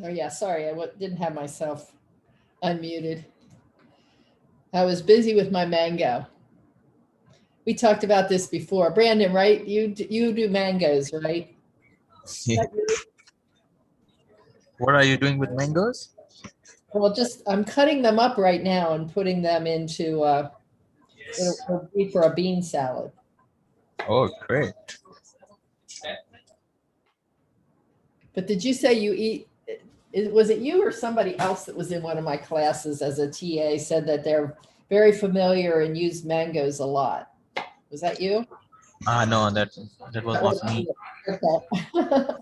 Oh yeah, sorry, I didn't have myself unmuted. I was busy with my mango. We talked about this before. Brandon, right? You do mangoes, right? What are you doing with mangoes? Well, just I'm cutting them up right now and putting them into it'll be for a bean salad. Oh, great. But did you say you eat? Was it you or somebody else that was in one of my classes as a TA said that they're very familiar and use mangoes a lot? Was that you? No, that was not me. Okay.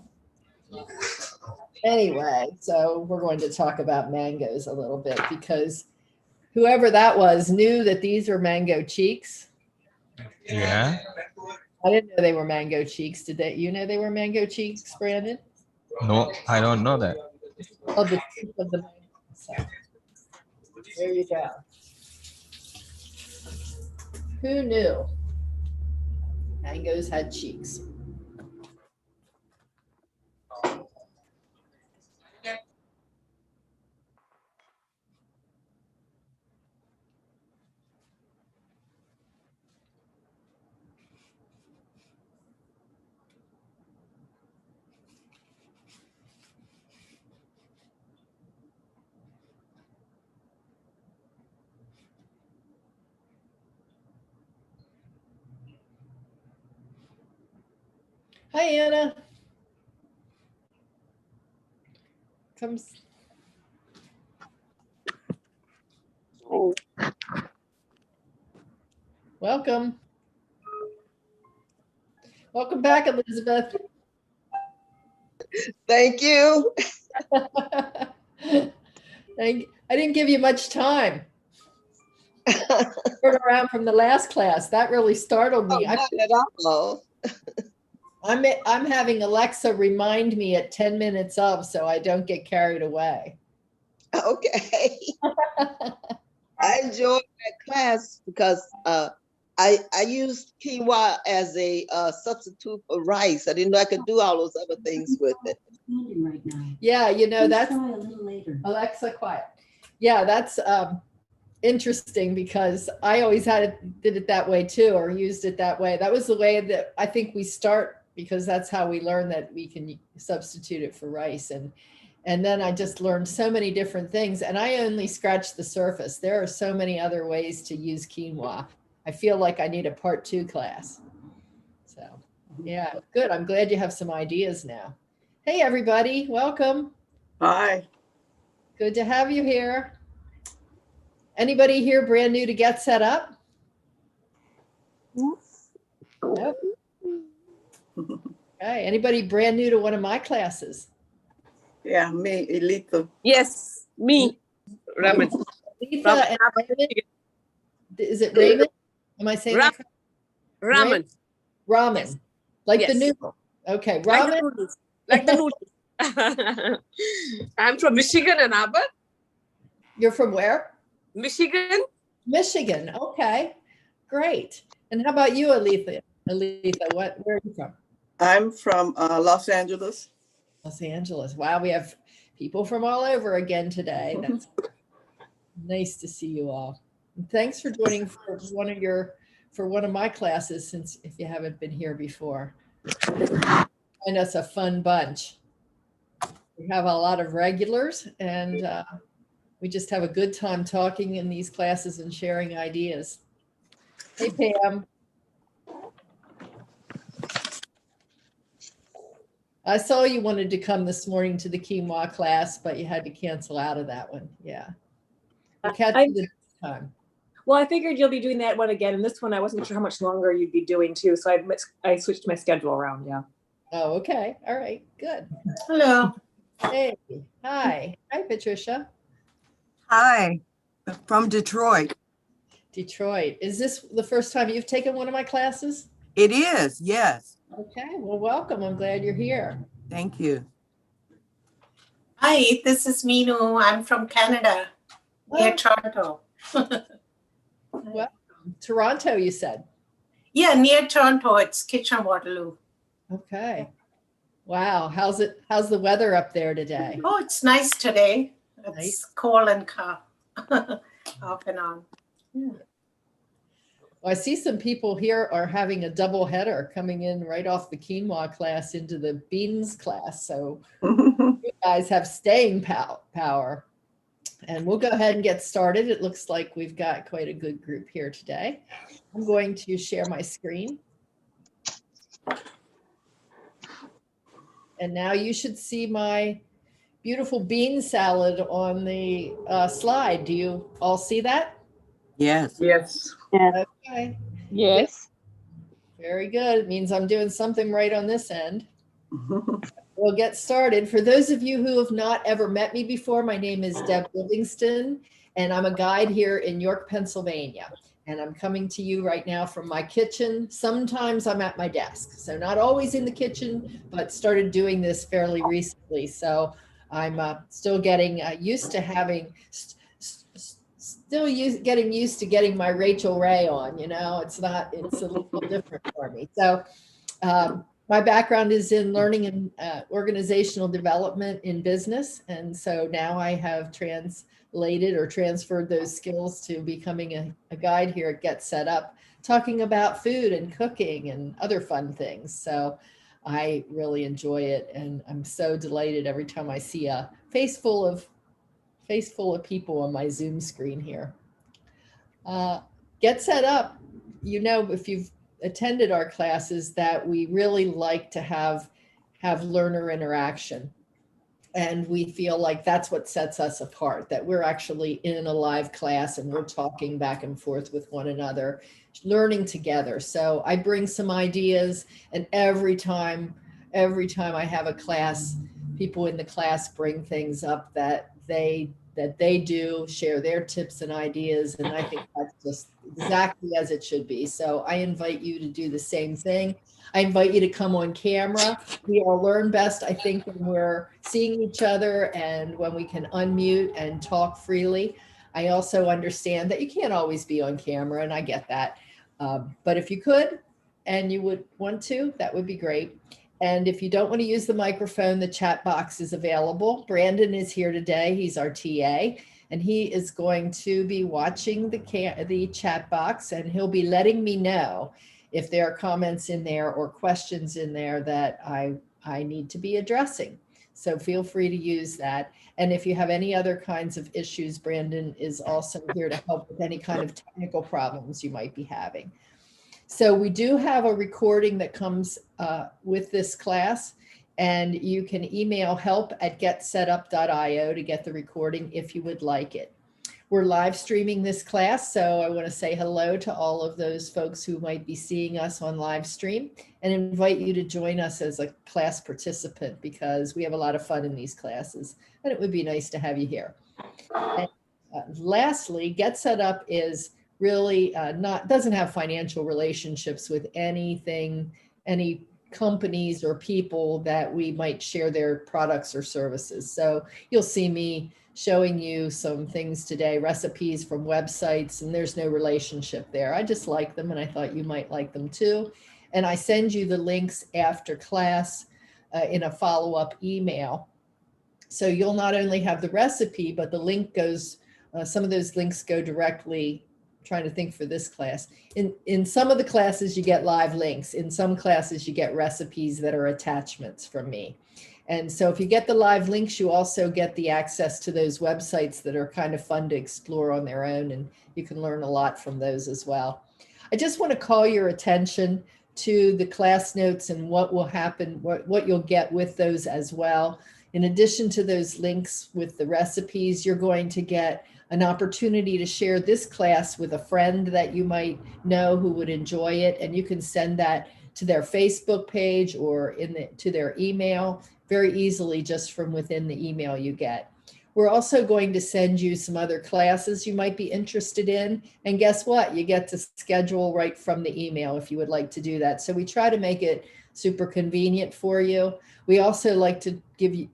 Anyway, so we're going to talk about mangoes a little bit because whoever that was knew that these are mango cheeks. Yeah. I didn't know they were mango cheeks. Did they? You know they were mango cheeks, Brandon? No, I don't know that. Oh, the cheek of the mango. So, there you go. Who knew? Mangoes had cheeks. Hi, Anna. Comes. Oh. Welcome. Welcome back, Elizabeth. Thank you. I didn't give you much time. Turn around from the last class. That really startled me. Not at all. I'm having Alexa remind me at 10 minutes of so I don't get carried away. Okay. I enjoyed that class because I used quinoa as a substitute for rice. I didn't know I could do all those other things with it. Right now. Yeah, you know, that's a little later. Alexa, quiet. Yeah, that's interesting because I always did it that way too, or used it that way. That was the way that I think we start because that's how we learn that we can substitute it for rice. And then I just learned so many different things, and I only scratched the surface. There are so many other ways to use quinoa. I feel like I need a part 2 class. So yeah, good. I'm glad you have some ideas now. Hey, everybody. Welcome. Hi. Good to have you here. Anybody here brand new to Get Set Up? Nope. Okay. Anybody brand new to one of my classes? Yeah, me, Elita. Yes, me. Raymond. Lisa and Raymond. Is it Raymond? Am I saying that correctly? Ramen. Ramen. Yes. Like yes. the noodle. Okay. Ramen. Like the noodles. I'm from Michigan, Ann Arbor. You're from where? Michigan. Michigan. Okay. Great. And how about you, Aletha? Aletha, where are you from? I'm from Los Angeles. Los Angeles. Wow, we have people from all over again today. That's nice to see you all. And thanks for joining for one of my classes, since if you haven't been here before. Find us a fun bunch. We have a lot of regulars, and we just have a good time talking in these classes and sharing ideas. Hey, Pam. I saw you wanted to come this morning to the quinoa class, but you had to cancel out of that one. Yeah. We'll catch you the next time. Well, I figured you'll be doing that one again, and this one I wasn't sure how much longer you'd be doing too, so I switched my schedule around. Yeah. Oh, okay. All right. Good. Hello. Hey. Hi. Hi, Patricia. Hi. From Detroit. Detroit. Is this the first time you've taken one of my classes? It is. Yes. Okay. Well, welcome. I'm glad you're here. Thank you. Hi, this is Meenu. I'm from Canada, near Toronto. Welcome. Toronto, you said? Yeah, near Toronto. It's Kitchener-Waterloo. Okay. Wow. How's the weather up there today? Oh, it's nice today. It's Nice. cold and calm. Off and on. Well, I see some people here are having a double header coming in right off the quinoa class into the beans class. So you guys have staying power. And we'll go ahead and get started. It looks like we've got quite a good group here today. I'm going to share my screen. And now you should see my beautiful bean salad on the slide. Do you all see that? Yes. Yes. Okay. Yes. Very good. It means I'm doing something right on this end. We'll get started. For those of you who have not ever met me before, my name is Deb Livingston, and I'm a guide here in York, Pennsylvania. And I'm coming to you right now from my kitchen. Sometimes I'm at my desk, so not always in the kitchen, but started doing this fairly recently. So I'm still getting used to having, getting used to getting my Rachel Ray on, you know, it's a little different for me. So my background is in learning and organizational development in business. And so now I have translated or transferred those skills to becoming a guide here at Get Set Up, talking about food and cooking and other fun things. So I really enjoy it. And I'm so delighted every time I see a face full of people on my Zoom screen here. Get Set Up, you know, if you've attended our classes, that we really like to have learner interaction. And we feel like that's what sets us apart, that we're actually in a live class and we're talking back and forth with one another, learning together. So I bring some ideas, and every time I have a class, people in the class bring things up that they do, share their tips and ideas. And I think that's just exactly as it should be. So I invite you to do the same thing. I invite you to come on camera. We all learn best, I think, when we're seeing each other and when we can unmute and talk freely. I also understand that you can't always be on camera, and I get that. But if you could and you would want to, that would be great. And if you don't want to use the microphone, the chat box is available. Brandon is here today. He's our TA, and he is going to be watching the chat box, and he'll be letting me know if there are comments in there or questions in there that I need to be addressing. So feel free to use that. And if you have any other kinds of issues, Brandon is also here to help with any kind of technical problems you might be having. So we do have a recording that comes with this class, and you can email help@getsetup.io to get the recording if you would like it. We're live streaming this class, so I want to say hello to all of those folks who might be seeing us on live stream, and invite you to join us as a class participant, because we have a lot of fun in these classes, and it would be nice to have you here. And, lastly, Get Set Up is really doesn't have financial relationships with any companies or people that we might share their products or services. So you'll see me showing you some things today, recipes from websites, and there's no relationship there. I just like them, and I thought you might like them too. And I send you the links after class in a follow-up email. So you'll not only have the recipe, but the link goes, some of those links go directly. Trying to think for this class. In some of the classes, you get live links. In some classes, you get recipes that are attachments from me. And so if you get the live links, you also get the access to those websites that are kind of fun to explore on their own, and you can learn a lot from those as well. I just want to call your attention to the class notes and what will happen, what you'll get with those as well. In addition to those links with the recipes, you're going to get an opportunity to share this class with a friend that you might know who would enjoy it. And you can send that to their Facebook page or to their email very easily, just from within the email you get. We're also going to send you some other classes you might be interested in. And guess what? You get to schedule right from the email if you would like to do that. So we try to make it super convenient for you. We also like to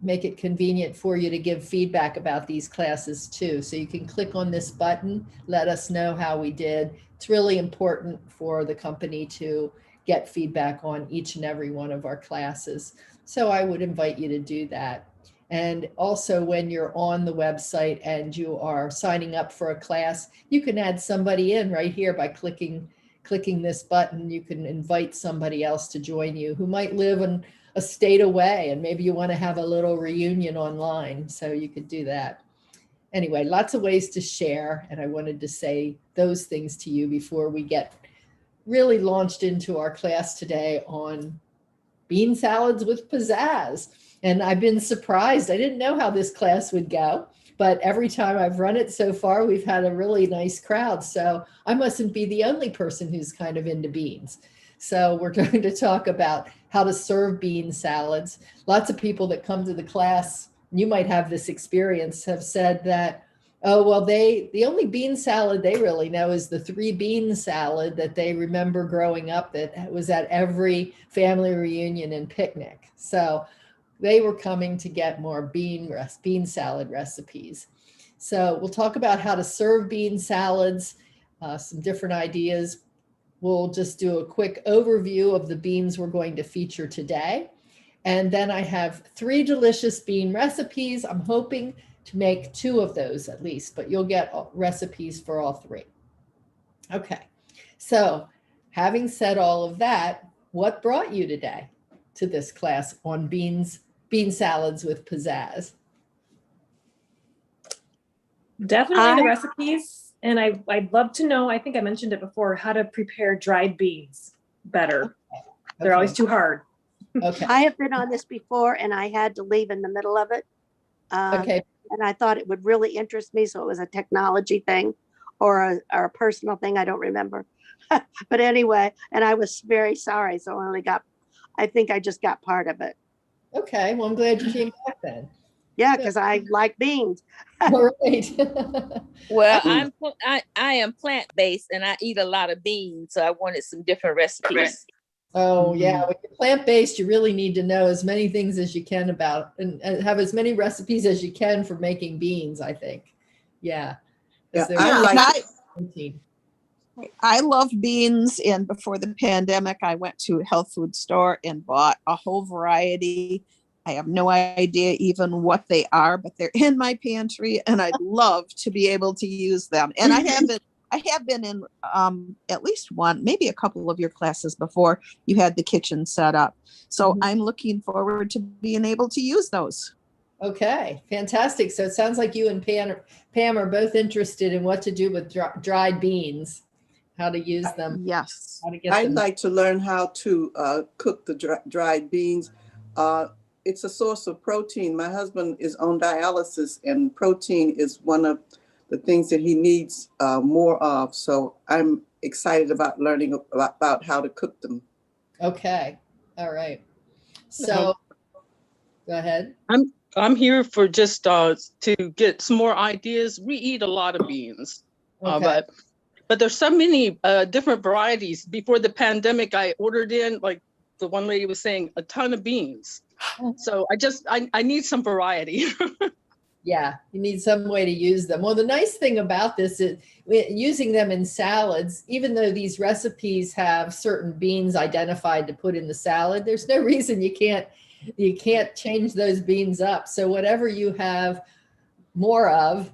make it convenient for you to give feedback about these classes too. So you can click on this button, let us know how we did. It's really important for the company to get feedback on each and every one of our classes. So I would invite you to do that. And also when you're on the website and you are signing up for a class, you can add somebody in right here by clicking this button. You can invite somebody else to join you who might live in a state away, and maybe you want to have a little reunion online, so you could do that. Anyway, lots of ways to share, and I wanted to say those things to you before we get really launched into our class today on bean salads with pizzazz. And I've been surprised. I didn't know how this class would go, but every time I've run it so far, we've had a really nice crowd. So I mustn't be the only person who's kind of into beans. So we're going to talk about how to serve bean salads. Lots of people that come to the class, you might have this experience, have said that, oh, well, the only bean salad they really know is the 3-bean salad that they remember growing up that was at every family reunion and picnic. So they were coming to get more bean salad recipes. So we'll talk about how to serve bean salads, some different ideas. We'll just do a quick overview of the beans we're going to feature today. And then I have 3 delicious bean recipes. I'm hoping to make 2 of those at least, but you'll get recipes for all 3. Okay, so having said all of that, what brought you today to this class on bean salads with pizzazz? Definitely the recipes. And I'd love to know, I think I mentioned it before, how to prepare dried beans better. Okay. They're always too hard. Okay. I have been on this before and I had to leave in the middle of it. Okay. And I thought it would really interest me. So it was a technology thing or a personal thing. I don't remember. But anyway, and I was very sorry. So I think I just got part of it. Okay. Well, I'm glad you came back then. Yeah, because I like beans. All right. Well, I am plant-based and I eat a lot of beans, so I wanted some different recipes. Oh yeah, when you're plant-based, you really need to know as many things as you can about and have as many recipes as you can for making beans, I think. Yeah. Yeah, I love beans, and before the pandemic, I went to a health food store and bought a whole variety. I have no idea even what they are, but they're in my pantry, and I'd love to be able to use them. And I have been in at least one, maybe a couple of your classes before you had the kitchen set up. So I'm looking forward to being able to use those. Okay, fantastic. So it sounds like you and Pam are both interested in what to do with dried beans, how to use them. Yes. How to get I'd them. like to learn how to cook the dried beans. It's a source of protein. My husband is on dialysis, and protein is one of the things that he needs more of. So I'm excited about learning about how to cook them. Okay. All right. So go ahead. I'm here for just to get some more ideas. We eat a lot of beans, Okay. but there's so many different varieties. Before the pandemic, I ordered in, like the one lady was saying, a ton of beans. So I need some variety. Yeah, you need some way to use them. Well, the nice thing about this is using them in salads, even though these recipes have certain beans identified to put in the salad, there's no reason you can't change those beans up. So whatever you have more of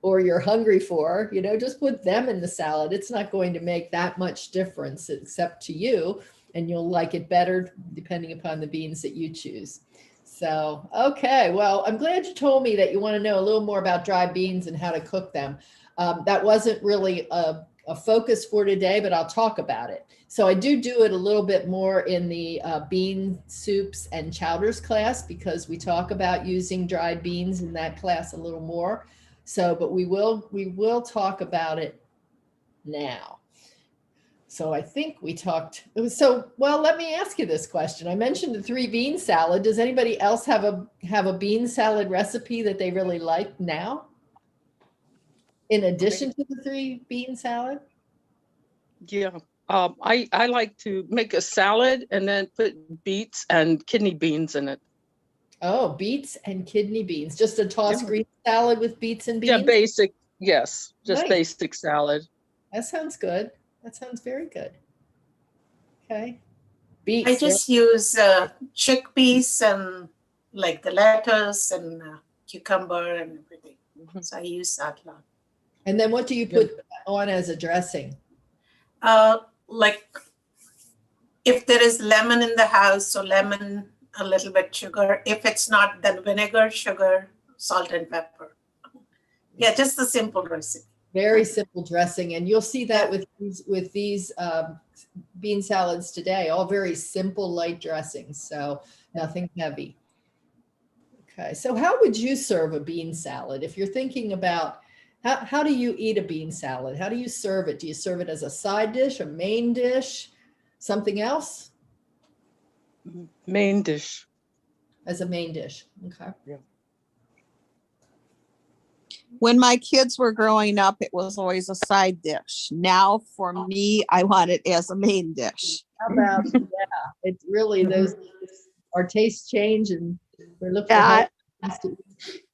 or you're hungry for, just put them in the salad. It's not going to make that much difference except to you, and you'll like it better depending upon the beans that you choose. So, okay, well, I'm glad you told me that you want to know a little more about dried beans and how to cook them. That wasn't really a focus for today, but I'll talk about it. So I do it a little bit more in the bean soups and chowders class, because we talk about using dried beans in that class a little more. So, but we will talk about it now. So I think we talked. Well, let me ask you this question. I mentioned the 3-bean salad. Does anybody else have a bean salad recipe that they really like now, in addition to the 3-bean salad? Yeah, I like to make a salad and then put beets and kidney beans in it. Oh, beets and kidney beans. Just a tossed green salad with beets and beans? Yeah, basic. Yes, just Nice. basic salad. That sounds good. That sounds very good. Okay. Beets. I just use chickpeas and like the lettuce and cucumber and everything. So I use that a lot. And then what do you put on as a dressing? Like if there is lemon in the house, so lemon, a little bit sugar. If it's not, then vinegar, sugar, salt and pepper. Yeah, just a simple recipe. Very simple dressing. And you'll see that with these bean salads today, all very simple, light dressings. So nothing heavy. Okay. So how would you serve a bean salad? If you're thinking about how do you eat a bean salad? How do you serve it? Do you serve it as a side dish, a main dish, something else? Main dish. As a main dish. Okay. Yeah. When my kids were growing up, it was always a side dish. Now, for me, I want it as a main dish. How about, yeah, it's really those, our tastes change and we're looking Yeah, at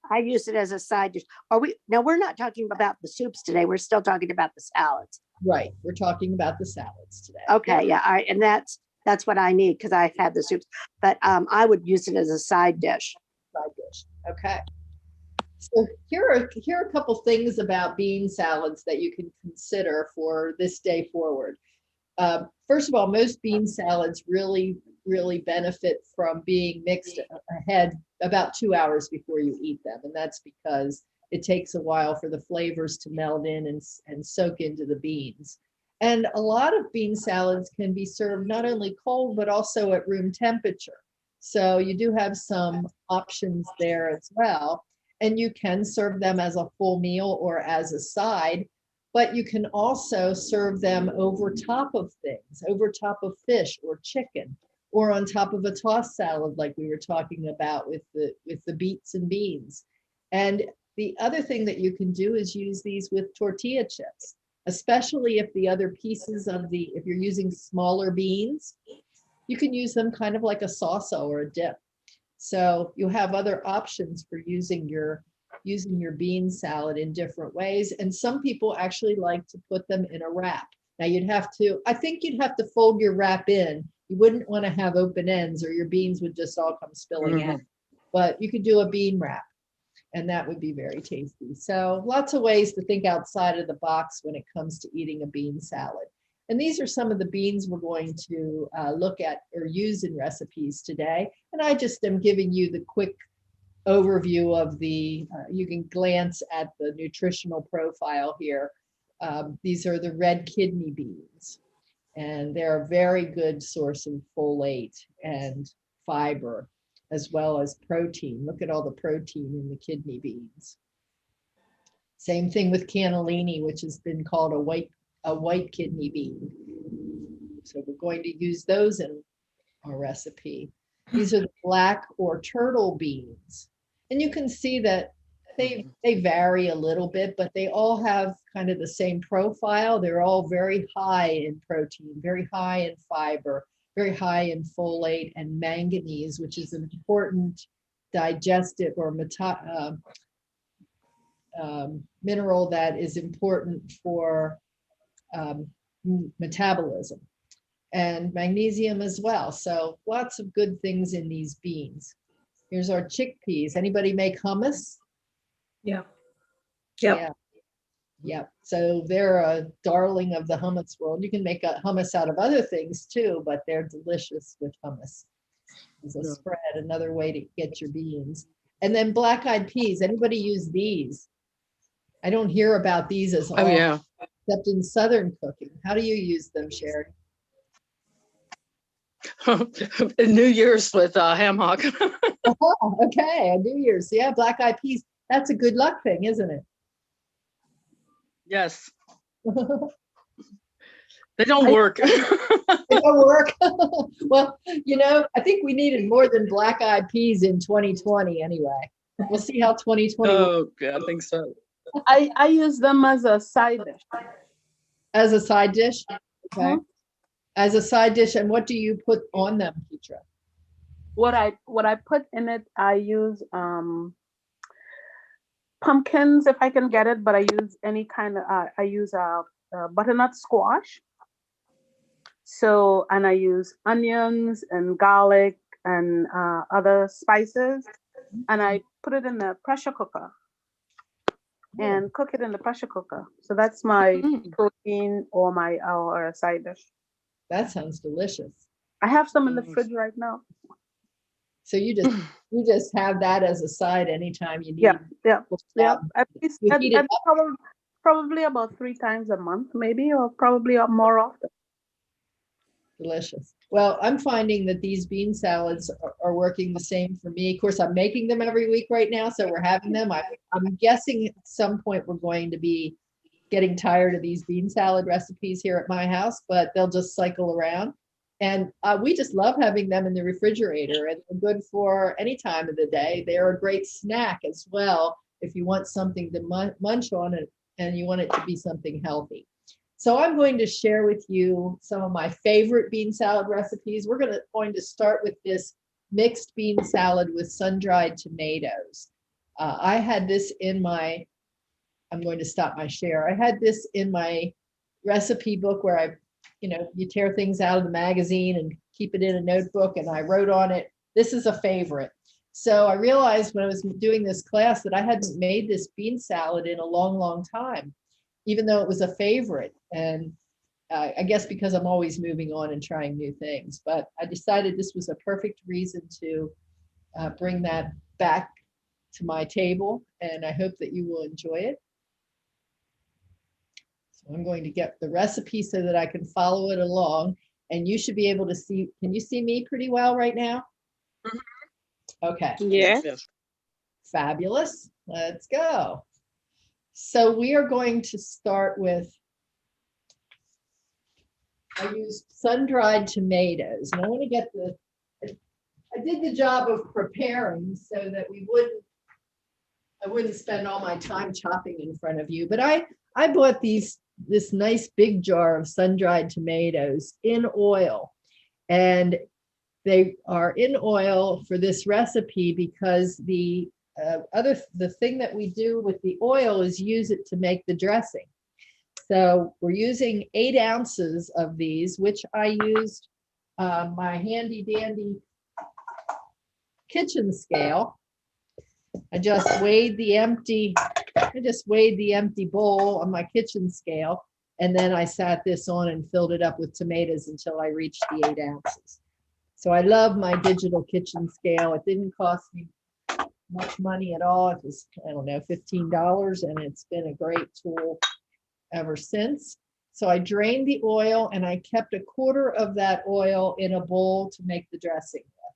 I use it as a side dish. We're not talking about the soups today. We're still talking about the salads. Right. We're talking about the salads today. Okay. Yeah. All right. And that's what I need because I've had the soups, but I would use it as a side dish. Side dish. Okay. So here are a couple things about bean salads that you can consider for this day forward. First of all, most bean salads really benefit from being mixed ahead about 2 hours before you eat them. And that's because it takes a while for the flavors to meld in and soak into the beans. And a lot of bean salads can be served not only cold, but also at room temperature. So you do have some options there as well. And you can serve them as a full meal or as a side, but you can also serve them over top of things, over top of fish or chicken, or on top of a tossed salad like we were talking about with the beets and beans. And the other thing that you can do is use these with tortilla chips, especially if the other pieces if you're using smaller beans, you can use them kind of like a salsa or a dip. So you have other options for using your bean salad in different ways. And some people actually like to put them in a wrap. Now I think you'd have to fold your wrap in. You wouldn't want to have open ends or your beans would just all come spilling out. But you could do a bean wrap and that would be very tasty. So lots of ways to think outside of the box when it comes to eating a bean salad. And these are some of the beans we're going to look at or use in recipes today. And I just am giving you the quick overview of you can glance at the nutritional profile here. These are the red kidney beans, and they're a very good source of folate and fiber, as well as protein. Look at all the protein in the kidney beans. Same thing with cannellini, which has been called a white kidney bean. So we're going to use those in our recipe. These are the black or turtle beans. And you can see that they vary a little bit, but they all have kind of the same profile. They're all very high in protein, very high in fiber, very high in folate and manganese, which is an important digestive or mineral that is important for metabolism, and magnesium as well. So lots of good things in these beans. Here's our chickpeas. Anybody make hummus? Yeah. Yep. Yeah. Yep. So they're a darling of the hummus world. You can make a hummus out of other things too, but they're delicious with hummus. As a spread, another way to get your beans. And then black-eyed peas. Anybody use these? I don't hear about these as often, except in Southern cooking. How do you use them, Sherry? New Year's with ham hock. Oh, okay, New Year's. Yeah, black-eyed peas. That's a good luck thing, isn't it? Yes. They don't work. They don't work. Well, I think we needed more than black-eyed peas in 2020 anyway. We'll see how 2020. Oh, yeah, I think so. I use them as a side dish. As a side dish? Okay. As a side dish, and what do you put on them, Keitra? What I put in it, I use pumpkins if I can get it, but I use any kind of I use butternut squash, So, and I use onions and garlic and other spices, and I put it in the pressure cooker and cook it in the pressure cooker. So that's my protein or my or a side dish. That sounds delicious. I have some in the fridge right now. So you just have that as a side anytime you need. Yeah. At least You heat it up. probably about 3 times a month, maybe, or probably more often. Delicious. Well, I'm finding that these bean salads are working the same for me. Of course, I'm making them every week right now, so we're having them. I'm guessing at some point we're going to be getting tired of these bean salad recipes here at my house, but they'll just cycle around. And we just love having them in the refrigerator, and they're good for any time of the day. They're a great snack as well if you want something to munch on it and you want it to be something healthy. So I'm going to share with you some of my favorite bean salad recipes. We're going to start with this mixed bean salad with sun-dried tomatoes. I had this in my, I'm going to stop my share. I had this in my recipe book where you tear things out of the magazine and keep it in a notebook, and I wrote on it, this is a favorite. So I realized when I was doing this class that I hadn't made this bean salad in a long, long time, even though it was a favorite. And I guess because I'm always moving on and trying new things, but I decided this was a perfect reason to bring that back to my table, and I hope that you will enjoy it. So I'm going to get the recipe so that I can follow it along, and you should be able to see. Can you see me pretty well right now? Okay. Yeah. Fabulous. Let's go. So we are going to start with, I used sun-dried tomatoes, and I want to get I did the job of preparing so that I wouldn't spend all my time chopping in front of you, but I bought this nice big jar of sun-dried tomatoes in oil, and they are in oil for this recipe because the thing that we do with the oil is use it to make the dressing. So we're using 8 ounces of these, which I used my handy dandy kitchen scale. I just weighed the empty bowl on my kitchen scale, and then I sat this on and filled it up with tomatoes until I reached the 8 ounces. So I love my digital kitchen scale. It didn't cost me much money at all. It was, I don't know, $15, and it's been a great tool ever since. So I drained the oil, and I kept 1/4 of that oil in a bowl to make the dressing with.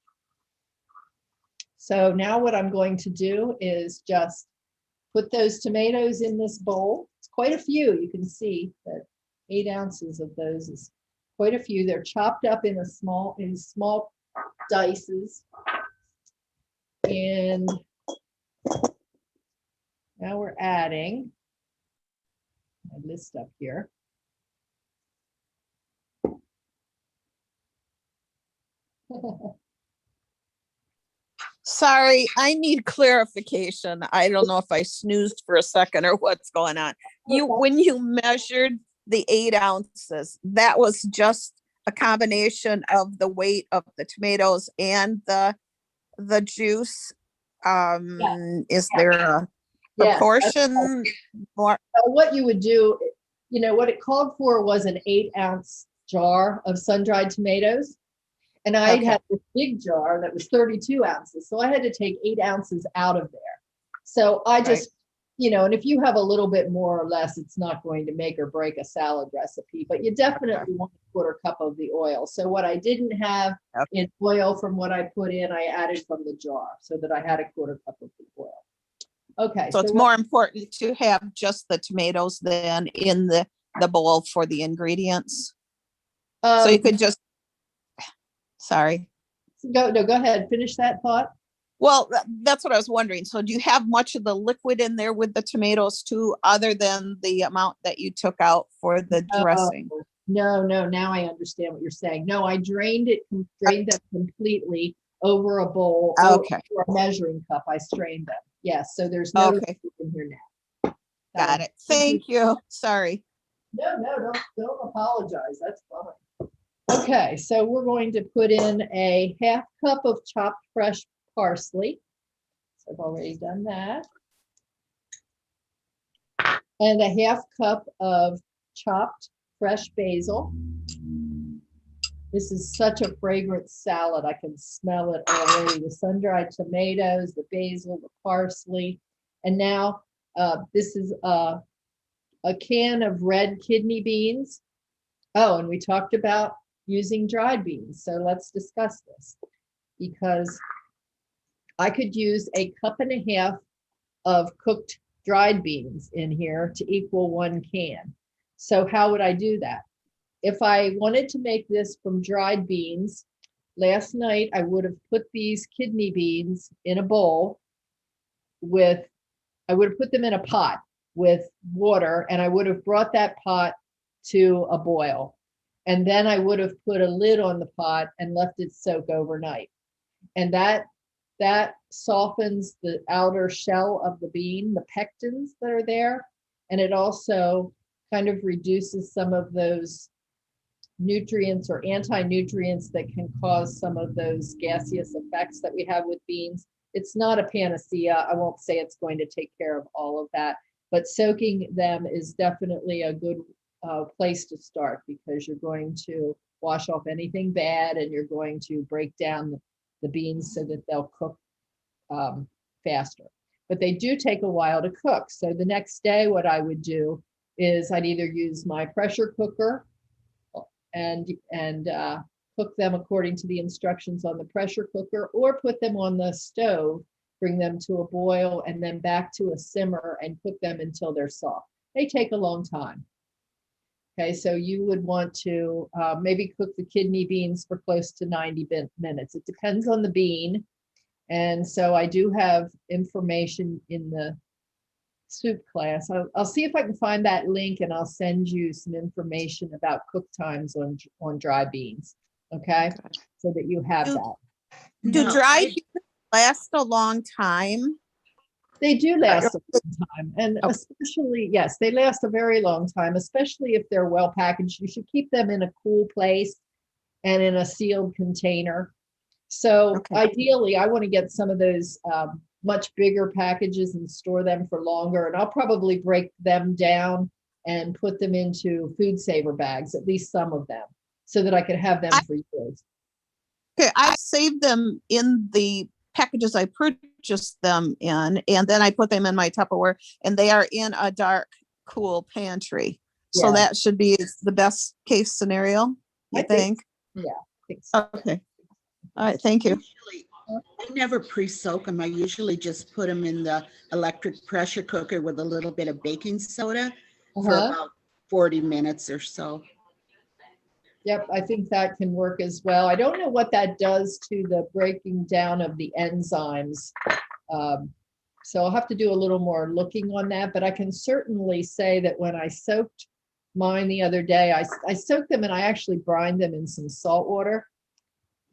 So now what I'm going to do is just put those tomatoes in this bowl. It's quite a few. You can see that 8 ounces of those is quite a few. They're chopped up in small dices. And now we're adding my list up here. Sorry, I need clarification. I don't know if I snoozed for a second or what's going on. When you measured the 8 ounces, that was just a combination of the weight of the tomatoes and the juice. Is there a proportion more? What you would do, what it called for was an 8 ounce jar of sun-dried tomatoes. And I had this big jar that was 32 ounces. So I had to take 8 ounces out of there. So I just, and if you have a little bit more or less, it's not going to make or break a salad recipe, but you definitely want 1/4 cup of the oil. So what I didn't have in oil from what I put in, I added from the jar so that I had 1/4 cup of the oil. Okay. So it's more important to have just the tomatoes than in the bowl for the ingredients. So you could just, sorry. Go ahead. Finish that thought. Well, that's what I was wondering. So do you have much of the liquid in there with the tomatoes too, other than the amount that you took out for the dressing? No. Now I understand what you're saying. No, I drained them completely over a bowl, over a measuring cup. I strained them. Yes. So there's no liquid in here now. Got it. Thank you. Sorry. No, don't apologize. That's fine. Okay, so we're going to put in a half cup of chopped fresh parsley. So I've already done that. And a half cup of chopped fresh basil. This is such a fragrant salad. I can smell it already. The sun-dried tomatoes, the basil, the parsley. And now this is a can of red kidney beans. Oh, and we talked about using dried beans. So let's discuss this, because I could use a cup and a half of cooked dried beans in here to equal 1 can. So how would I do that? If I wanted to make this from dried beans, last night I would have put these kidney beans in a bowl I would have put them in a pot with water, and I would have brought that pot to a boil. And then I would have put a lid on the pot and left it soak overnight. And that softens the outer shell of the bean, the pectins that are there. And it also kind of reduces some of those nutrients or anti-nutrients that can cause some of those gaseous effects that we have with beans. It's not a panacea. I won't say it's going to take care of all of that, but soaking them is definitely a good place to start, because you're going to wash off anything bad and you're going to break down the beans so that they'll cook faster. But they do take a while to cook. So the next day, what I would do is I'd either use my pressure cooker and cook them according to the instructions on the pressure cooker, or put them on the stove, bring them to a boil, and then back to a simmer and cook them until they're soft. They take a long time. Okay, so you would want to maybe cook the kidney beans for close to 90 minutes. It depends on the bean. And so I do have information in the soup class. I'll see if I can find that link, and I'll send you some information about cook times on dry beans. Okay, so that you have that. Do dried beans last a long time? They do last a long time, and especially, yes, they last a very long time, especially if they're well packaged. You should keep them in a cool place and in a sealed container. So ideally, I want to get some of those much bigger packages and store them for longer. And I'll probably break them down and put them into food saver bags, at least some of them, so that I could have them for years. Okay, I saved them in the packages I purchased them in, and then I put them in my Tupperware, and they are in a dark, cool pantry. So that should be the best case scenario, I think. Yeah, I think so. Okay. All right, thank you. I never pre-soak them. I usually just put them in the electric pressure cooker with a little bit of baking soda for about 40 minutes or so. Yep, I think that can work as well. I don't know what that does to the breaking down of the enzymes. So I'll have to do a little more looking on that, but I can certainly say that when I soaked mine the other day, I soaked them and I actually brined them in some salt water,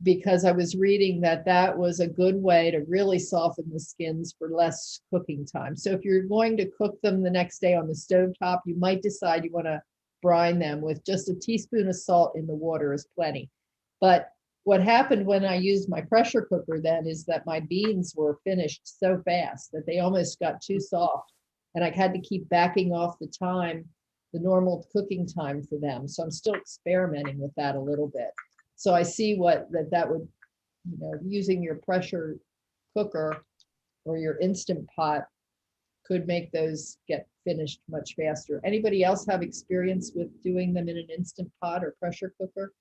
because I was reading that that was a good way to really soften the skins for less cooking time. So if you're going to cook them the next day on the stovetop, you might decide you want to brine them with just a teaspoon of salt in the water is plenty. But what happened when I used my pressure cooker then is that my beans were finished so fast that they almost got too soft. And I had to keep backing off the time, the normal cooking time for them. So I'm still experimenting with that a little bit. So I see what that would, using your pressure cooker or your Instant Pot could make those get finished much faster. Anybody else have experience with doing them in an Instant Pot or pressure cooker?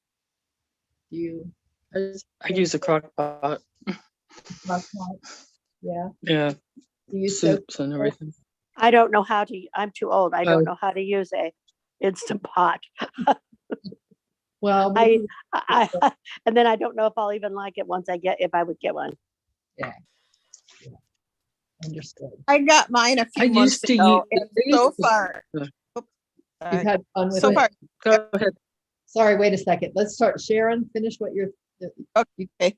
Do you? I use a crock pot. Crock pot? Yeah. Yeah. Do you soups and everything? I don't know how to, I'm too old. I don't know how to use a Instant Pot. Well, and then I don't know if I'll even like it if I would get one. Yeah. Understood. I got mine a few months ago. So far, you've had fun with so it. far. Go ahead. Sorry, wait a second. Let's start. Sharon, finish what you're. Okay.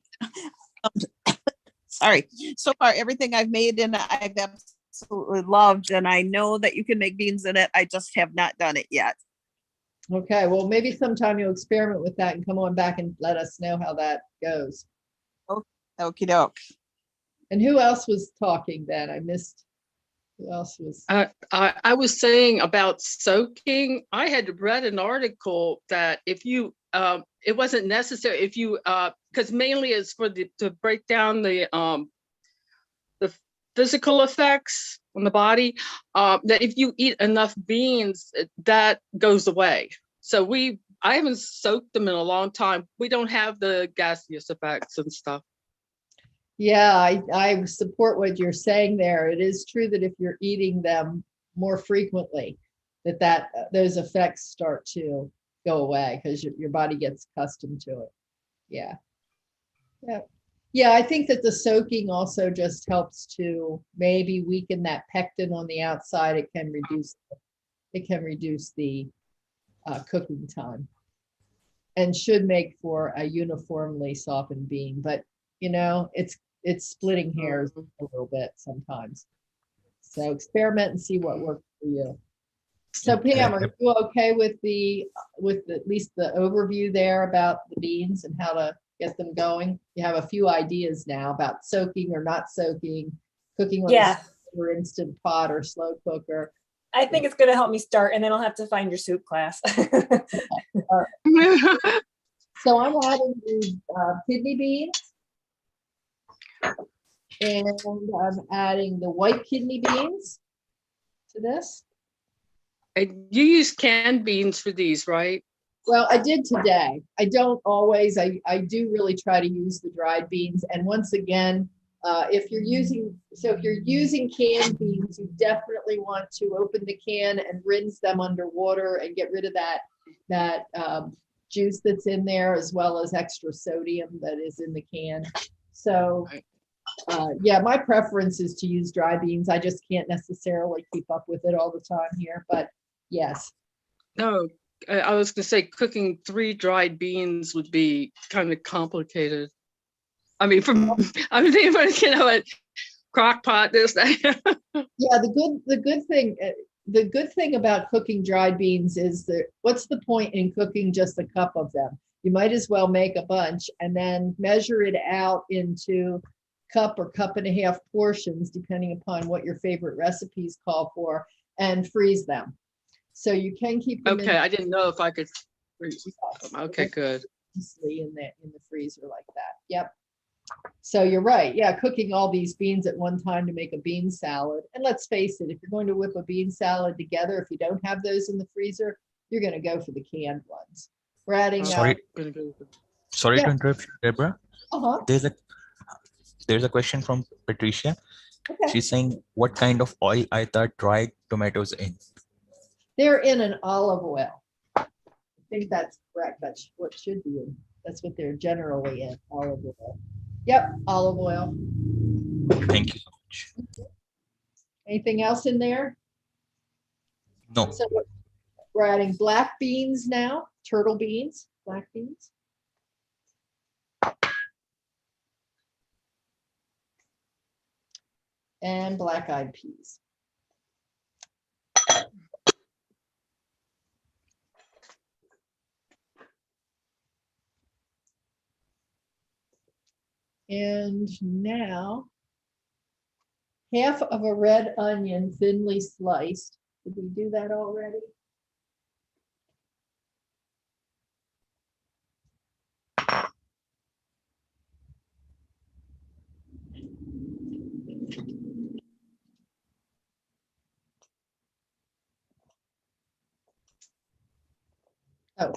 Sorry. So far, everything I've made and I've absolutely loved, and I know that you can make beans in it. I just have not done it yet. Okay, well, maybe sometime you'll experiment with that and come on back and let us know how that goes. Okie doke. And who else was talking then? I missed. Who else was? I was saying about soaking. I had read an article that if you, it wasn't necessary if you, because mainly it's for to break down the physical effects on the body, that if you eat enough beans, that goes away. So I haven't soaked them in a long time. We don't have the gaseous effects and stuff. Yeah, I support what you're saying there. It is true that if you're eating them more frequently, that those effects start to go away because your body gets accustomed to it. Yeah. Yeah. Yeah, I think that the soaking also just helps to maybe weaken that pectin on the outside. It can reduce the cooking time and should make for a uniformly softened bean. But you know, it's splitting hairs a little bit sometimes. So experiment and see what works for you. So Pam, are you okay with at least the overview there about the beans and how to get them going? You have a few ideas now about soaking or not soaking, cooking on a or instant pot or slow cooker. I think it's going to help me start, and then I'll have to find your soup class. So I'm adding the kidney beans, and I'm adding the white kidney beans to this. And you use canned beans for these, right? Well, I did today. I don't always. I do really try to use the dried beans. And once again, if you're using canned beans, you definitely want to open the can and rinse them under water and get rid of that juice that's in there, as well as extra sodium that is in the can. So yeah, my preference is to use dry beans. I just can't necessarily keep up with it all the time here, but yes. No, I was going to say cooking 3 dried beans would be kind of complicated. I mean, I'm thinking about, you know, a crock pot, this, that. Yeah, the good thing about cooking dried beans is that what's the point in cooking just a cup of them? You might as well make a bunch and then measure it out into cup or cup and a half portions, depending upon what your favorite recipes call for, and freeze them. So you can keep them I didn't know if I could freeze them. Okay, good. In the freezer like that. Yep. So you're right. Yeah, cooking all these beans at one time to make a bean salad. And let's face it, if you're going to whip a bean salad together, if you don't have those in the freezer, you're going to go for the canned ones. We're adding. Sorry to interrupt you, Deborah. There's a question from Patricia. Okay. She's saying, what kind of oil are the dried tomatoes in? They're in an olive oil. I think that's correct. That's what should be in. That's what they're generally in, olive oil. Yep, olive oil. Thank you so much. Anything else in there? No. So we're adding black beans now, turtle beans, black beans. And black-eyed peas. And now, half of a red onion thinly sliced. Did we do that already? Oh,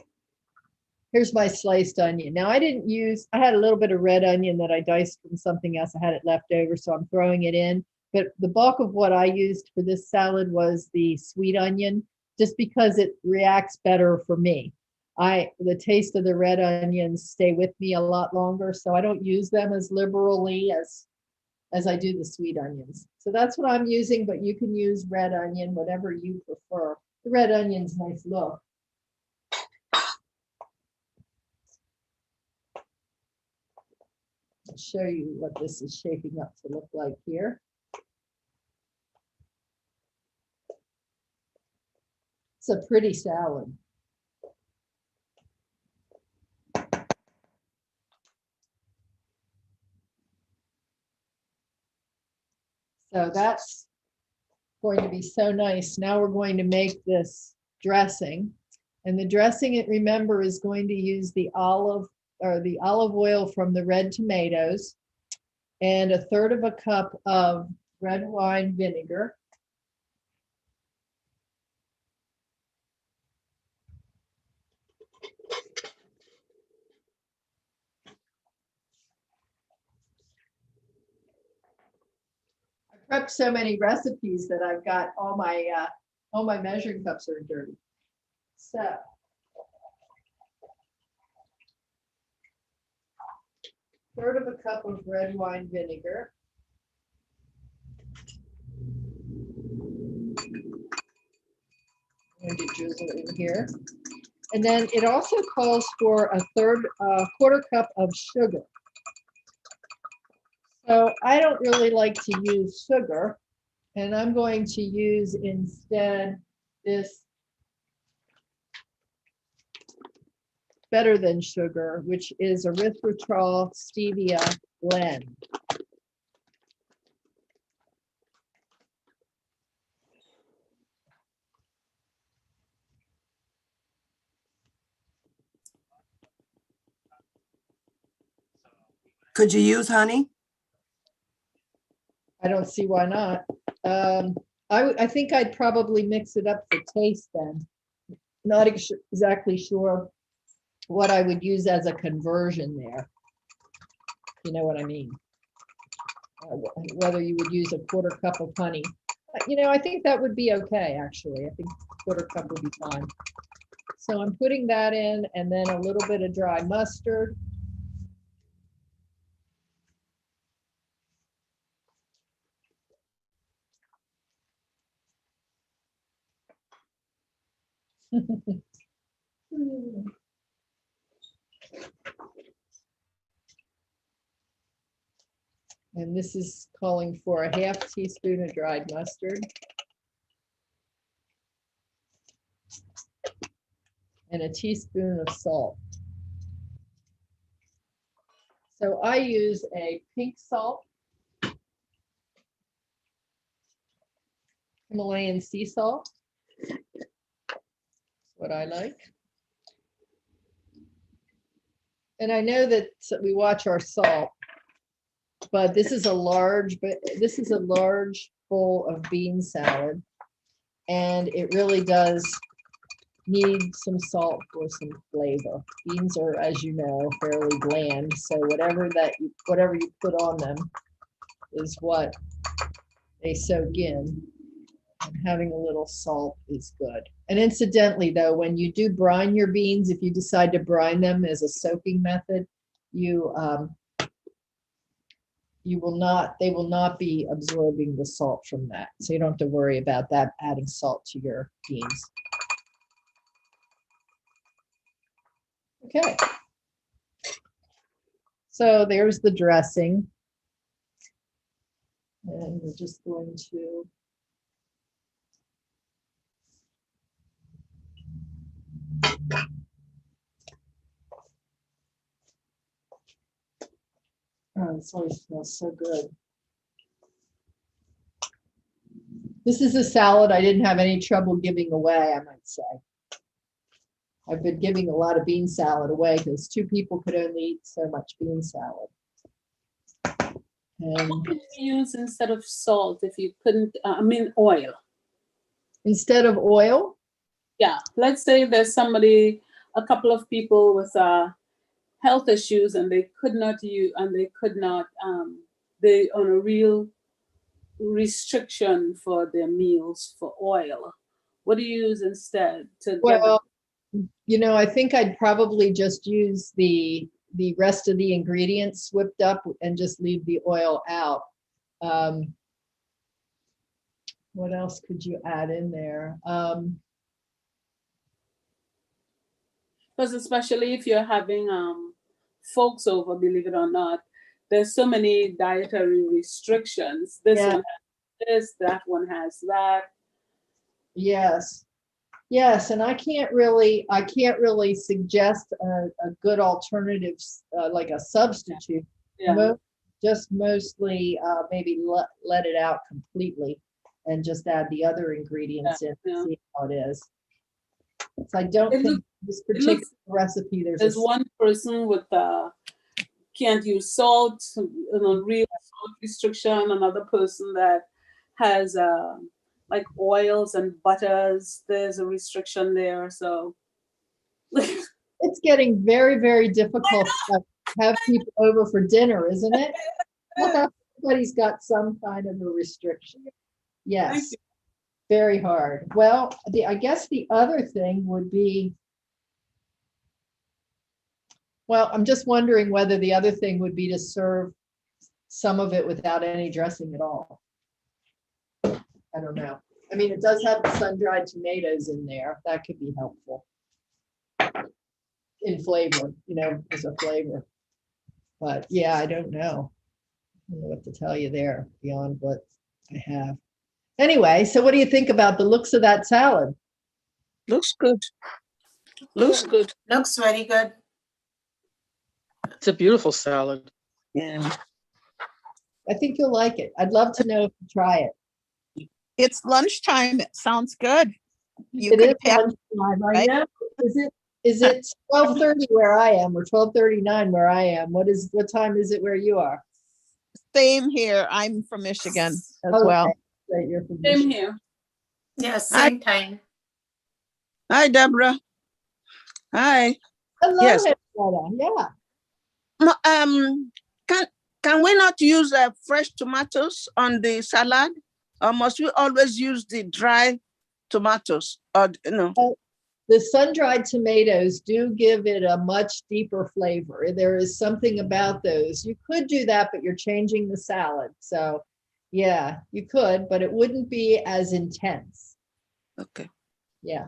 here's my sliced onion. Now I had a little bit of red onion that I diced from something else. I had it left over, so I'm throwing it in. But the bulk of what I used for this salad was the sweet onion, just because it reacts better for me. The taste of the red onions stay with me a lot longer, so I don't use them as liberally as I do the sweet onions. So that's what I'm using, but you can use red onion, whatever you prefer. The red onion's nice look. I'll show you what this is shaping up to look like here. It's a pretty salad. So that's going to be so nice. Now we're going to make this dressing. And the dressing, remember, is going to use the olive oil from the red tomatoes and 1/3 cup of red wine vinegar. I prepped so many recipes that I've got all my measuring cups are dirty. So 1/3 cup of red wine vinegar. I'm going to drizzle it in here. And then it also calls for 1/4 cup of sugar. So I don't really like to use sugar, and I'm going to use instead this better than sugar, which is erythritol stevia blend. Could you use honey? I don't see why not. I think I'd probably mix it up for taste then. Not exactly sure what I would use as a conversion there. You know what I mean? Whether you would use 1/4 cup of honey. I think that would be okay, actually. I think 1/4 cup would be fine. So I'm putting that in, and then a little bit of dry mustard. And this is calling for a 1/2 teaspoon of dried mustard. And a teaspoon of salt. So I use a pink salt, Himalayan sea salt. That's what I like. And I know that we watch our salt, but this is a large bowl of bean salad, and it really does need some salt for some flavor. Beans are, as you know, fairly bland, so whatever you put on them is what they soak in. And having a little salt is good. And incidentally, though, when you do brine your beans, if you decide to brine them as a soaking method, they will not be absorbing the salt from that. So you don't have to worry about that adding salt to your beans. Okay. So there's the dressing. And we're just going to this always smells so good. This is a salad I didn't have any trouble giving away, I might say. I've been giving a lot of bean salad away because 2 people could only eat so much bean salad. And what could you use instead of salt if you couldn't, oil? Instead of oil? Yeah, let's say there's a couple of people with health issues and they could not use, they on a real restriction for their meals for oil. What do you use instead to Well, I think I'd probably just use the rest of the ingredients whipped up and just leave the oil out. What else could you add in there? Because especially if you're having folks over, believe it or not, there's so many dietary restrictions. This one has this, that one has that. Yes, and I can't really suggest a good alternative like a substitute. Yeah. just mostly maybe let it out completely and just add the other ingredients in and see how it is. So I don't think this particular recipe, There's one person with can't use salt, real salt restriction. Another person that has like oils and butters. There's a restriction there. So it's getting very, very difficult to have people over for dinner, isn't it? Everybody's got some kind of a restriction. Yes, very hard. Well, I guess the other thing would be, well, I'm just wondering whether the other thing would be to serve some of it without any dressing at all. I don't know. I mean, it does have the sun-dried tomatoes in there. That could be helpful in flavor, as a flavor. But yeah, I don't know. I don't know what to tell you there beyond what I have. Anyway, so what do you think about the looks of that salad? Looks good. Looks good. Looks very good. It's a beautiful salad. Yeah. I think you'll like it. I'd love to know if you try it. It's lunchtime. It sounds good. It is lunchtime. I know. Is it 12:30 where I am or 12:39 where I am? What time is it where you are? Same here. I'm from Michigan as well. Right, you're from same Michigan. here. Yes, same time. Hi, Deborah. Hi. Hello, Yes. Henrietta. Yeah. Can we not use fresh tomatoes on the salad, or must we always use the dry tomatoes? Or The sun-dried tomatoes do give it a much deeper flavor. There is something about those. You could do that, but you're changing the salad. So yeah, you could, but it wouldn't be as intense. Okay. Yeah.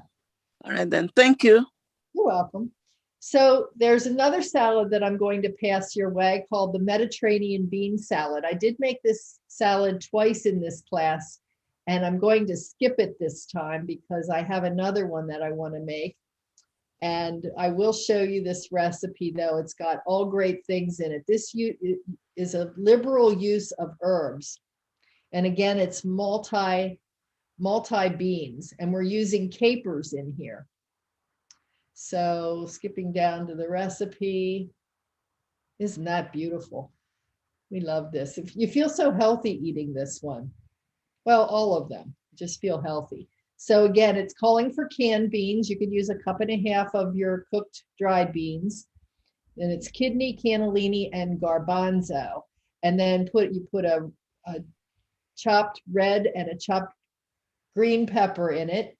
All right then. Thank you. You're welcome. So there's another salad that I'm going to pass your way called the Mediterranean bean salad. I did make this salad twice in this class, and I'm going to skip it this time because I have another one that I want to make. And I will show you this recipe, though. It's got all great things in it. This is a liberal use of herbs. And again, it's multi beans, and we're using capers in here. So skipping down to the recipe. Isn't that beautiful? We love this. If you feel so healthy eating this one, well, all of them just feel healthy. So again, it's calling for canned beans. You could use 1.5 cups of your cooked dried beans. And it's kidney, cannellini, and garbanzo. And then you put a chopped red and a chopped green pepper in it,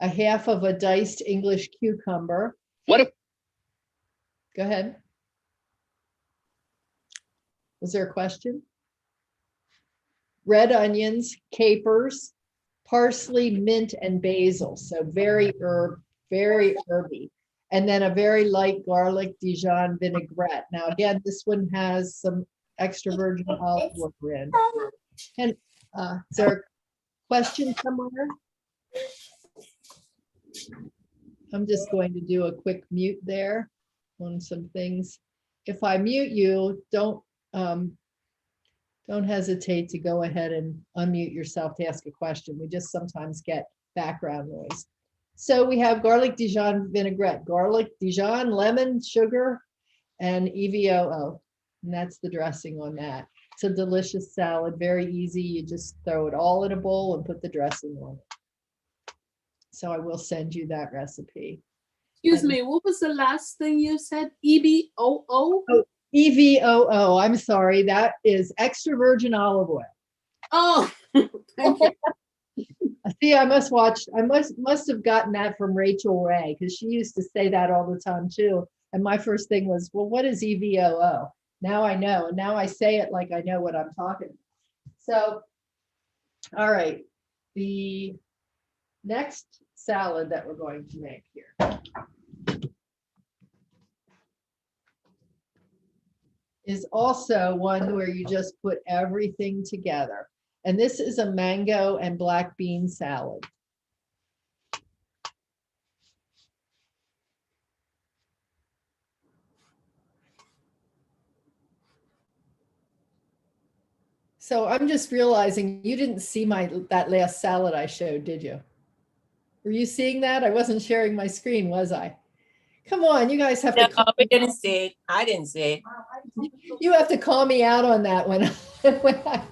1/2 of a diced English cucumber. Go ahead. Was there a question? Red onions, capers, parsley, mint, and basil. So very herby. And then a very light garlic Dijon vinaigrette. Now again, this one has some extra virgin olive oil in. And is there a question somewhere? I'm just going to do a quick mute there on some things. If I mute you, don't hesitate to go ahead and unmute yourself to ask a question. We just sometimes get background noise. So we have garlic Dijon vinaigrette, garlic Dijon, lemon, sugar, and EVOO. And that's the dressing on that. It's a delicious salad, very easy. You just throw it all in a bowl and put the dressing on it. So I will send you that recipe. Excuse me, what was the last thing you said? EVOO? Oh, EVOO. I'm sorry. That is extra virgin olive oil. Oh, thank you. See, I must have gotten that from Rachel Ray, because she used to say that all the time too. And my first thing was, well, what is EVOO? Now I know, and now I say it like I know what I'm talking about. So, all right, the next salad that we're going to make here is also one where you just put everything together. And this is a mango and black bean salad. So I'm just realizing you didn't see that last salad I showed, did you? Were you seeing that? I wasn't sharing my screen, was I? Come on, you guys have to. No, we didn't see it. I didn't see it. You have to call me out on that when I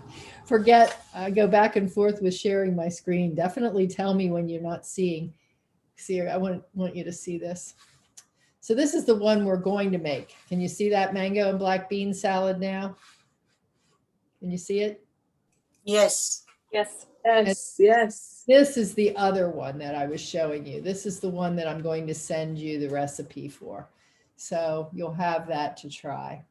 forget. I go back and forth with sharing my screen. Definitely tell me when you're not seeing. See, I want you to see this. So this is the one we're going to make. Can you see that mango and black bean salad now? Can you see it? Yes. Yes. Yes. Yes. This is the other one that I was showing you. This is the one that I'm going to send you the recipe for. So you'll have that to try.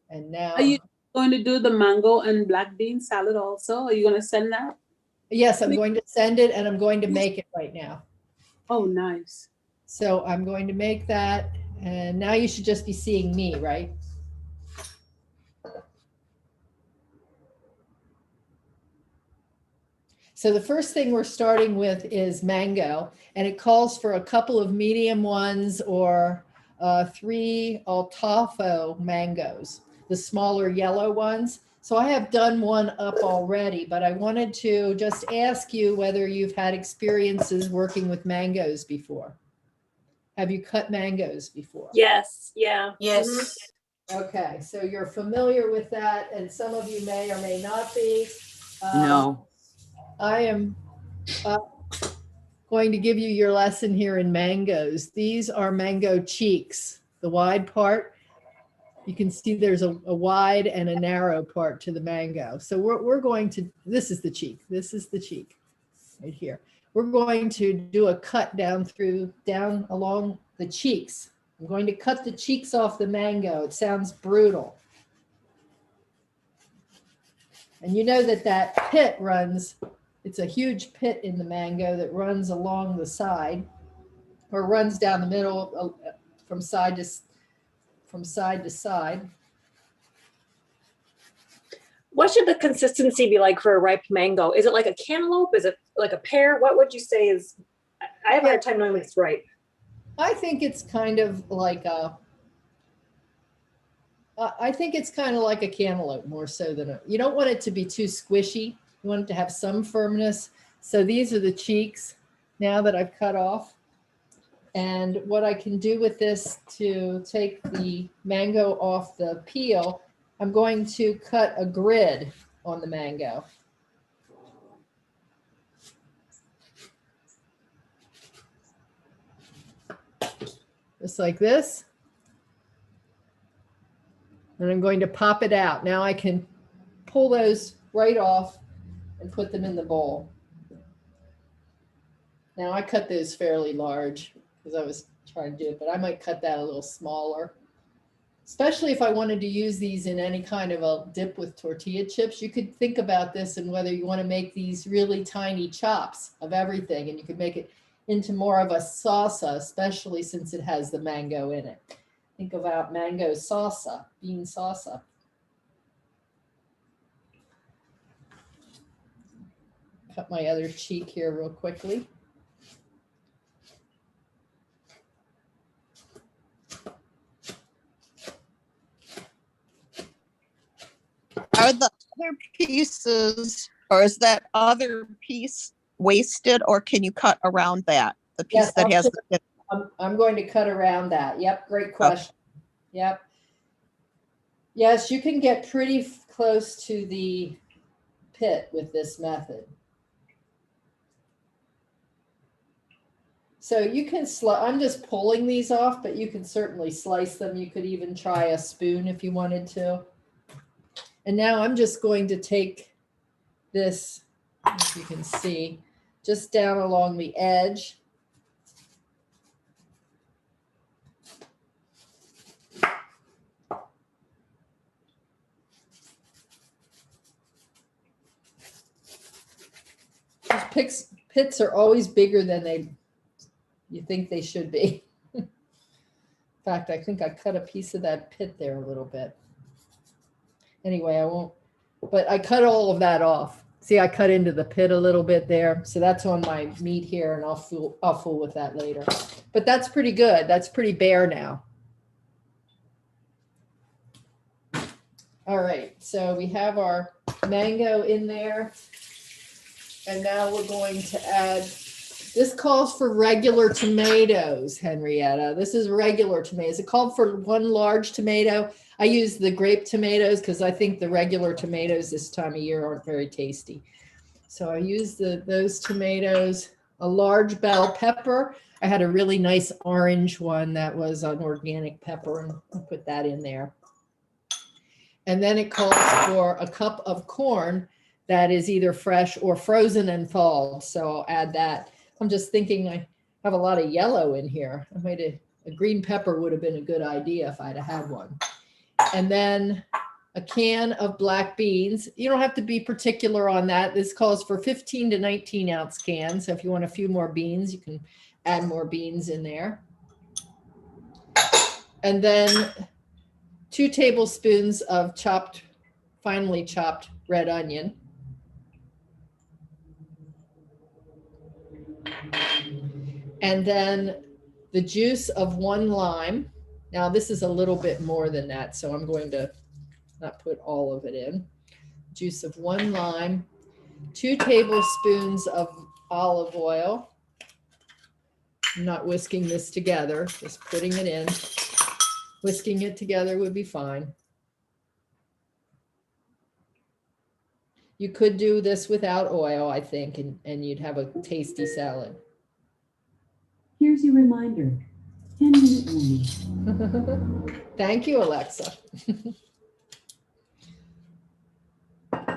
And now. Are you going to do the mango and black bean salad also? Are you going to send that? Yes, I'm going to send it and I'm going to make it right now. Oh, nice. So I'm going to make that. And now you should just be seeing me, right? So the first thing we're starting with is mango, and it calls for a couple of medium ones or 3 Altafo mangoes, the smaller yellow ones. So I have done one up already, but I wanted to just ask you whether you've had experiences working with mangoes before. Have you cut mangoes before? Yes. Yeah. Yes. Mm-hmm. Okay, so you're familiar with that, and some of you may or may not be. No. I am going to give you your lesson here in mangoes. These are mango cheeks, the wide part. You can see there's a wide and a narrow part to the mango. So we're going to, this is the cheek. This is the cheek right here. We're going to do a cut down along the cheeks. I'm going to cut the cheeks off the mango. It sounds brutal. And you know that pit runs, it's a huge pit in the mango that runs along the side or runs down the middle from side to side. What should the consistency be like for a ripe mango? Is it like a cantaloupe? Is it like a pear? What would you say is, I have a hard time knowing when it's ripe. I think it's kind of like a cantaloupe more so than you don't want it to be too squishy. You want it to have some firmness. So these are the cheeks now that I've cut off. And what I can do with this to take the mango off the peel, I'm going to cut a grid on the mango. Just like this. And I'm going to pop it out. Now I can pull those right off and put them in the bowl. Now I cut those fairly large because I was trying to do it, but I might cut that a little smaller. Especially if I wanted to use these in any kind of a dip with tortilla chips, you could think about this and whether you want to make these really tiny chops of everything, and you could make it into more of a salsa, especially since it has the mango in it. Think about mango salsa, bean salsa. Cut my other cheek here real quickly. Are the other pieces, or is that other piece wasted, or can you cut around that? The piece that has the. I'm going to cut around that. Yep, great question. Yep. Yes, you can get pretty close to the pit with this method. So you can I'm just pulling these off, but you can certainly slice them. You could even try a spoon if you wanted to. And now I'm just going to take this, as you can see, just down along the edge. These pits are always bigger than you think they should be. In fact, I think I cut a piece of that pit there a little bit. Anyway, I won't, but I cut all of that off. See, I cut into the pit a little bit there. So that's on my meat here, and I'll fool with that later. But that's pretty good. That's pretty bare now. All right, so we have our mango in there. And now we're going to add, this calls for regular tomatoes, Henrietta. This is regular tomatoes. It called for 1 large tomato. I use the grape tomatoes because I think the regular tomatoes this time of year aren't very tasty. So I used those tomatoes, a large bell pepper. I had a really nice orange one that was an organic pepper, and I'll put that in there. And then it calls for a cup of corn that is either fresh or frozen and thawed. So I'll add that. I'm just thinking I have a lot of yellow in here. A green pepper would have been a good idea if I'd have had one. And then a can of black beans. You don't have to be particular on that. This calls for 15 to 19 ounce cans. So if you want a few more beans, you can add more beans in there. And then 2 tablespoons of finely chopped red onion. And then the juice of 1 lime. Now this is a little bit more than that, so I'm going to not put all of it in. Juice of 1 lime, 2 tablespoons of olive oil. I'm not whisking this together, just putting it in. Whisking it together would be fine. You could do this without oil, I think, and you'd have a tasty salad. Here's your reminder, 10-minute warning. Thank you, Alexa.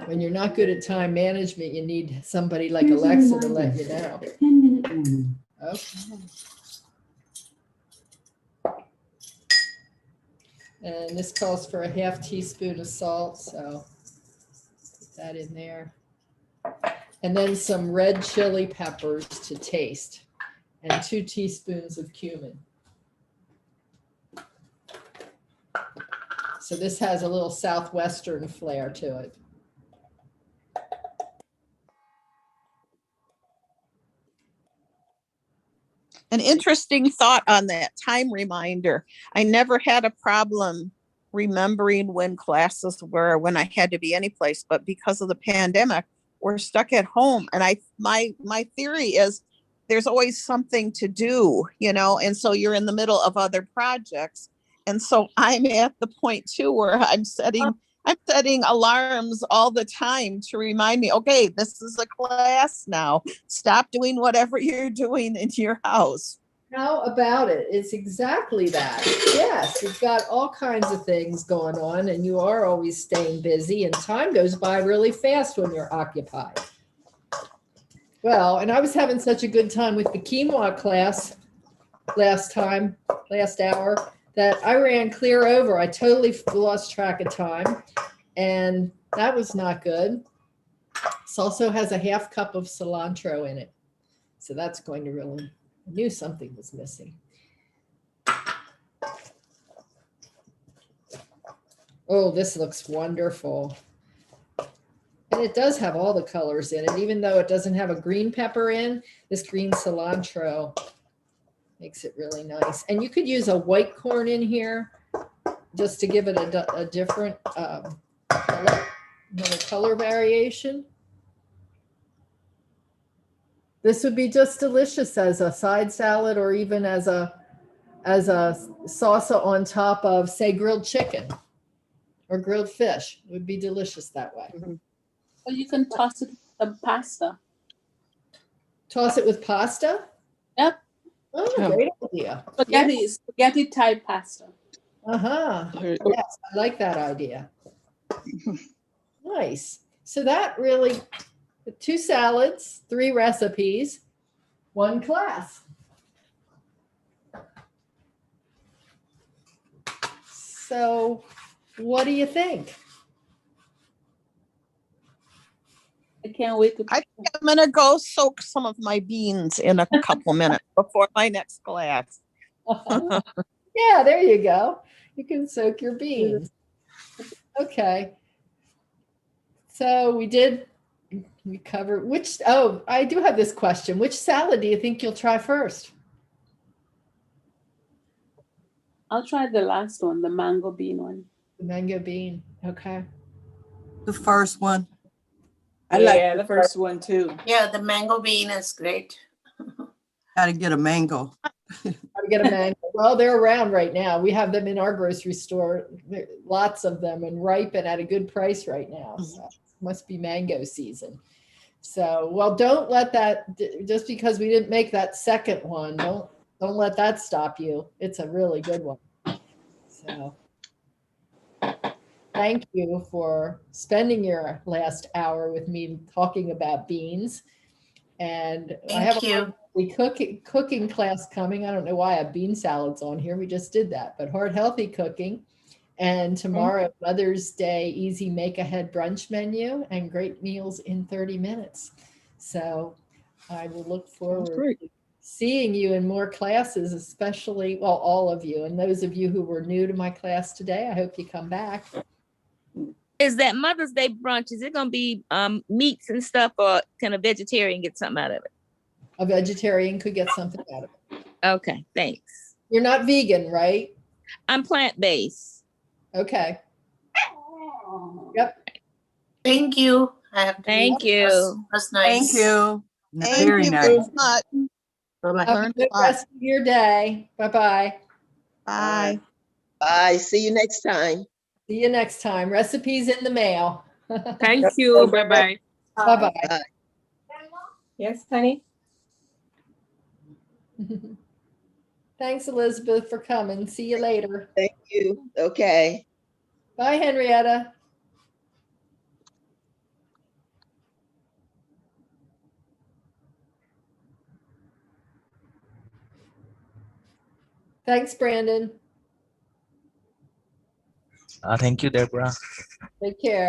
When you're not good at time management, you need somebody like Here's Alexa to let you know. 10-minute warning. Okay. And this calls for a ½ teaspoon of salt, so put that in there. And then some red chili peppers to taste, and 2 teaspoons of cumin. So this has a little southwestern flair to it. An interesting thought on that time reminder. I never had a problem remembering when classes were, when I had to be any place, but because of the pandemic, we're stuck at home. And my theory is there's always something to do, you know, and so you're in the middle of other projects. And so I'm at the point too where I'm setting alarms all the time to remind me, okay, this is a class now. Stop doing whatever you're doing in your house. How about it? It's exactly that. Yes, you've got all kinds of things going on, and you are always staying busy, and time goes by really fast when you're occupied. Well, and I was having such a good time with the quinoa class last hour, that I ran clear over. I totally lost track of time, and that was not good. This also has a ½ cup of cilantro in it. So that's going to really, I knew something was missing. Oh, this looks wonderful. And it does have all the colors in it, even though it doesn't have a green pepper in, this green cilantro makes it really nice. And you could use a white corn in here just to give it a different another color variation. This would be just delicious as a side salad, or even as a salsa on top of, say, grilled chicken or grilled fish. It would be delicious that way. Mm-hmm. Or you can toss it with pasta. Toss it with pasta? Yep. Oh, great idea. Spaghetti type pasta. Uh-huh. Yes, I like that idea. Nice. So that really, 2 salads, 3 recipes, 1 class. So what do you think? I can't wait to. I think I'm gonna go soak some of my beans in a couple minutes before my next class. Yeah, there you go. You can soak your beans. Okay. So we covered I do have this question. Which salad do you think you'll try first? I'll try the last one, the mango bean one. The mango bean. Okay. The first one. I like the first one too. Yeah, the mango bean is great. Gotta get a mango. Gotta get a mango. Well, they're around right now. We have them in our grocery store. Lots of them and ripe and at a good price right now. So it must be mango season. So, well, don't let that, just because we didn't make that second one, don't let that stop you. It's a really good one. So thank you for spending your last hour with me talking about beans. And I have a cooking class coming. I don't know why I have bean salads on here. We just did that, but heart healthy cooking. And tomorrow, Mother's Day, easy make ahead brunch menu and great meals in 30 minutes. So I will look forward to seeing you in more classes, especially, well, all of you. And those of you who were new to my class today, I hope you come back. Is that Mother's Day brunch, is it going to be meats and stuff, or can a vegetarian get something out of it? A vegetarian could get something out of it. Okay, thanks. You're not vegan, right? I'm plant-based. Okay. Yep. Thank you. Thank you. That's nice. Thank you. Thank Very you nice. very much. Have a good rest of your day. Bye-bye. Bye. Bye. See you next time. See you next time. Recipes in the mail. Thank you. Bye-bye. Bye-bye. Bye. Yes, honey? Thanks, Elizabeth, for coming. See you later. Thank you. Okay. Bye, Henrietta. Thanks, Brandon. Thank you, Deborah. Take care.